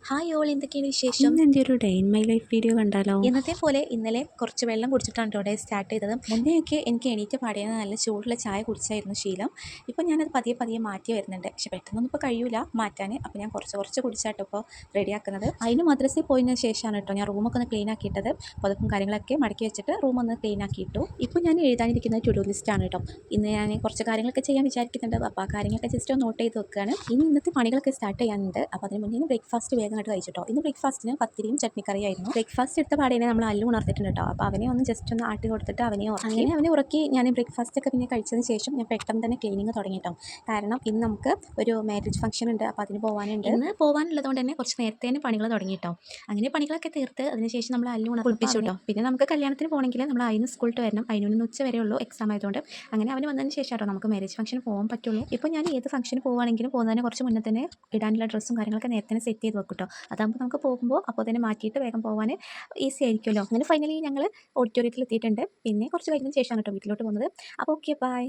Hi all, എന്തൊക്കെയാണ് വിശേഷം? ഇന്ന് എൻ്റെ ഒരു day in my life video കണ്ടാലോ? എന്നത്തെ പോലെ ഇന്നലെ കുറച്ച് വെള്ളം കുടിച്ചിട്ടാണ് കേട്ടോ ഡേ സ്റ്റാർട്ട് ചെയ്തത്. മുന്നെയൊക്കെ എനിക്ക് എണീറ്റ് പാടിയത് നല്ല ചൂടുള്ള ചായ കുടിച്ചായിരുന്നു ശീലം. ഇപ്പോൾ ഞാനത് പതിയെ പതിയെ മാറ്റി വരുന്നുണ്ട്. പക്ഷെ പെട്ടെന്നൊന്നും ഇപ്പോൾ കഴിയൂല മാറ്റാൻ. അപ്പോൾ ഞാൻ കുറച്ച് കുറച്ച് കുടിച്ചാട്ടോ ഇപ്പോൾ റെഡിയാക്കുന്നത്. അതിന് മദ്രസയിൽ പോയതിന് ശേഷമാണ് കേട്ടോ ഞാൻ റൂമൊക്കെ ഒന്ന് ക്ലീൻ ആക്കിയിട്ടത്. പുതപ്പും കാര്യങ്ങളൊക്കെ മടക്കി വെച്ചിട്ട് റൂം ഒന്ന് ക്ലീൻ ആക്കിയിട്ടു. ഇപ്പോൾ ഞാൻ എഴുതാനിരിക്കുന്ന ടു ഡു ലിസ്റ്റാണ് കേട്ടോ. ഇന്ന് ഞാൻ കുറച്ച് കാര്യങ്ങളൊക്കെ ചെയ്യാൻ വിചാരിക്കുന്നുണ്ട്. അപ്പോൾ ആ കാര്യങ്ങളൊക്കെ ജസ്റ്റ് ഒന്ന് നോട്ട് ചെയ്ത് വെക്കുകയാണ്. ഇനി ഇന്നത്തെ പണികളൊക്കെ സ്റ്റാർട്ട് ചെയ്യാനുണ്ട്. അപ്പോൾ അതിന് മുന്നേ ബ്രേക്ക്ഫാസ്റ്റ് വേഗം ആയിട്ട് കഴിച്ചിട്ടോ. ഇന്ന് ബ്രേക്ക്ഫാസ്റ്റിന് പത്തിരിയും ചട്നിക്കറിയായിരുന്നു. ബ്രേക്ക്ഫാസ്റ്റ് എടുത്ത പാടേനെ നമ്മൾ അല്ലു ഉണർത്തിട്ടുണ്ട് കേട്ടോ. അപ്പോൾ അവനെ ഒന്ന് ജസ്റ്റ് ഒന്ന് ആട്ടി കൊടുത്തിട്ട് അവനെ ഉറക്കി ഞാൻ ബ്രേക്ക്ഫാസ്റ്റ് ഒക്കെ പിന്നെ കഴിച്ചതിന് ശേഷം ഞാൻ പെട്ടെന്ന് തന്നെ ക്ലീനിങ് തുടങ്ങിയിട്ടോ. കാരണം ഇന്ന് നമുക്ക് ഒരു മാരേജ് ഫംഗ്ഷൻ ഉണ്ട്. അപ്പോൾ അതിന് പോകാനുണ്ട്. ഇന്ന് പോകാനുള്ളതുകൊണ്ട് തന്നെ കുറച്ച് നേരത്തെ തന്നെ പണികൾ തുടങ്ങിയിട്ടോ. അങ്ങനെ പണികളൊക്കെ തീർത്ത് അതിനുശേഷം നമ്മൾ അല്ലു കുളിപ്പിച്ചു കേട്ടോ. പിന്നെ നമുക്ക് കല്യാണത്തിന് പോകണമെങ്കിൽ നമ്മൾ അതിന് സ്കൂളിൽ വരണം. അതിനൊന്ന് ഉച്ച വരെ ഉള്ളൂ എക്സാം ആയതുകൊണ്ട്. അങ്ങനെ അവന് വന്നതിന് ശേഷം കേട്ടോ നമുക്ക് മാരേജ് ഫംഗ്ഷന് പോകാൻ പറ്റുള്ളൂ. ഇപ്പോൾ ഞാൻ ഏത് ഫംഗ്ഷന് പോകുകയാണെങ്കിലും പോകുന്നതിന് കുറച്ച് മുന്നേ തന്നെ ഇടാനുള്ള ഡ്രസ്സും കാര്യങ്ങളൊക്കെ നേരത്തെ തന്നെ സെറ്റ് ചെയ്ത് വെക്കും കേട്ടോ. അതാകുമ്പോൾ നമുക്ക് പോകുമ്പോൾ അപ്പോൾ തന്നെ മാറ്റിയിട്ട് വേഗം പോകാൻ ഈസി ആയിരിക്കുമല്ലോ. അങ്ങനെ ഫൈനലി ഞങ്ങൾ ഓഡിറ്റോറിയത്തിൽ എത്തിയിട്ടുണ്ട്. പിന്നെ കുറച്ച് കഴിഞ്ഞതിന് ശേഷമാണ് കേട്ടോ വീട്ടിലോട്ട് പോകുന്നത്. അപ്പോൾ ഓക്കെ, ബൈ.